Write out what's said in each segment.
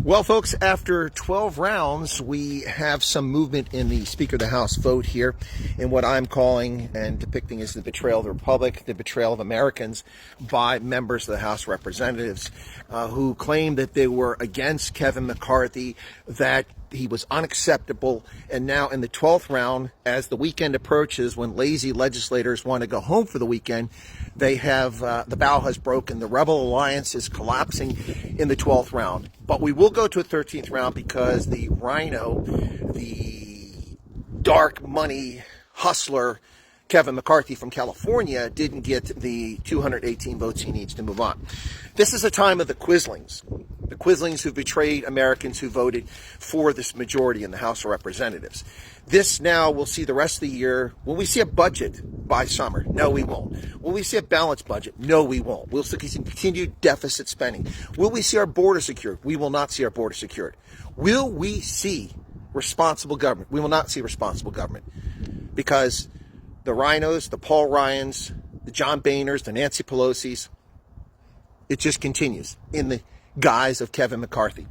Well, folks, after 12 rounds, we have some movement in the Speaker of the House vote here in what I'm calling and depicting as the betrayal of the Republic, the betrayal of Americans by members of the House of Representatives who claimed that they were against Kevin McCarthy, that he was unacceptable. And now in the 12th round, as the weekend approaches, when lazy legislators want to go home for the weekend, they have the bow has broken. The Rebel Alliance is collapsing in the 12th round. But we will go to a 13th round because the Rhino, the dark money hustler, Kevin McCarthy from California, didn't get the 218 votes he needs to move on. This is a time of the Quislings. The Quislings who betrayed Americans who voted for this majority in the House of Representatives. This now we'll see the rest of the year. Will we see a budget by summer? No, we won't. Will we see a balanced budget? No, we won't. We'll see continued deficit spending. Will we see our border secured? We will not see our border secured. Will we see responsible government? We will not see responsible government because the Rhinos, the Paul Ryans, the John Boehners, the Nancy Pelosi's, it just continues in the guise of Kevin McCarthy.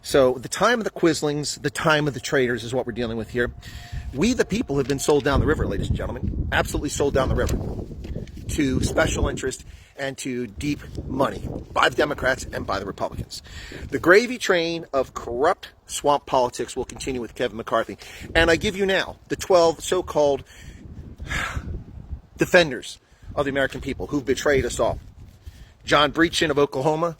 So the time of the Quislings, the time of the traitors is what we're dealing with here. We, the people, have been sold down the river, ladies and gentlemen, absolutely sold down the river to special interest and to deep money by the Democrats and by the Republicans. The gravy train of corrupt swamp politics will continue with Kevin McCarthy. And I give you now the 12 so-called defenders of the American people who've betrayed us all. John Breachin of Oklahoma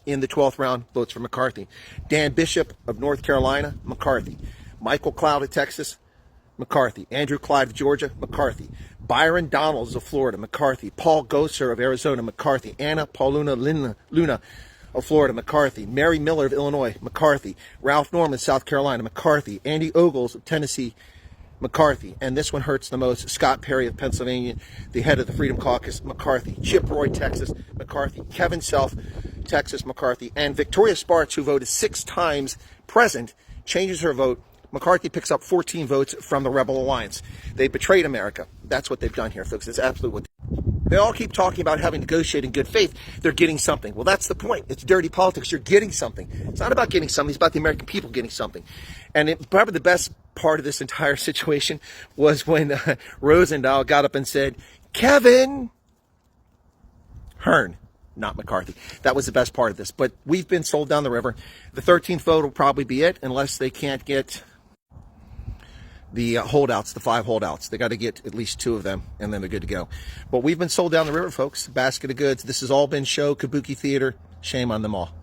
in the 12th round votes for McCarthy. Dan Bishop of North Carolina, McCarthy. Michael Cloud of Texas, McCarthy. Andrew Clyde of Georgia, McCarthy. Byron Donalds of Florida, McCarthy. Paul Gosar of Arizona, McCarthy. Anna Paulina Luna of Florida, McCarthy. Mary Miller of Illinois, McCarthy. Ralph Norman, South Carolina, McCarthy. Andy Ogles of Tennessee, McCarthy. And this one hurts the most. Scott Perry of Pennsylvania, the head of the Freedom Caucus, McCarthy. Chip Roy, Texas, McCarthy. Kevin Self, Texas, McCarthy. And Victoria Spartz, who voted 6 times present, changes her vote. McCarthy picks up 14 votes from the Rebel Alliance. They betrayed America. That's what they've done here, folks. It's absolutely what they all keep talking about having negotiated in good faith. They're getting something. Well, that's the point. It's dirty politics. You're getting something. It's not about getting something. It's about the American people getting something. And probably the best part of this entire situation was when Rosendahl got up and said, Kevin Hearn, not McCarthy. That was the best part of this. But we've been sold down the river. The 13th vote will probably be it unless they can't get the holdouts, the 5 holdouts. They got to get at least 2 of them, and then they're good to go. But we've been sold down the river, folks. Basket of goods. This has all been show, kabuki theater. Shame on them all.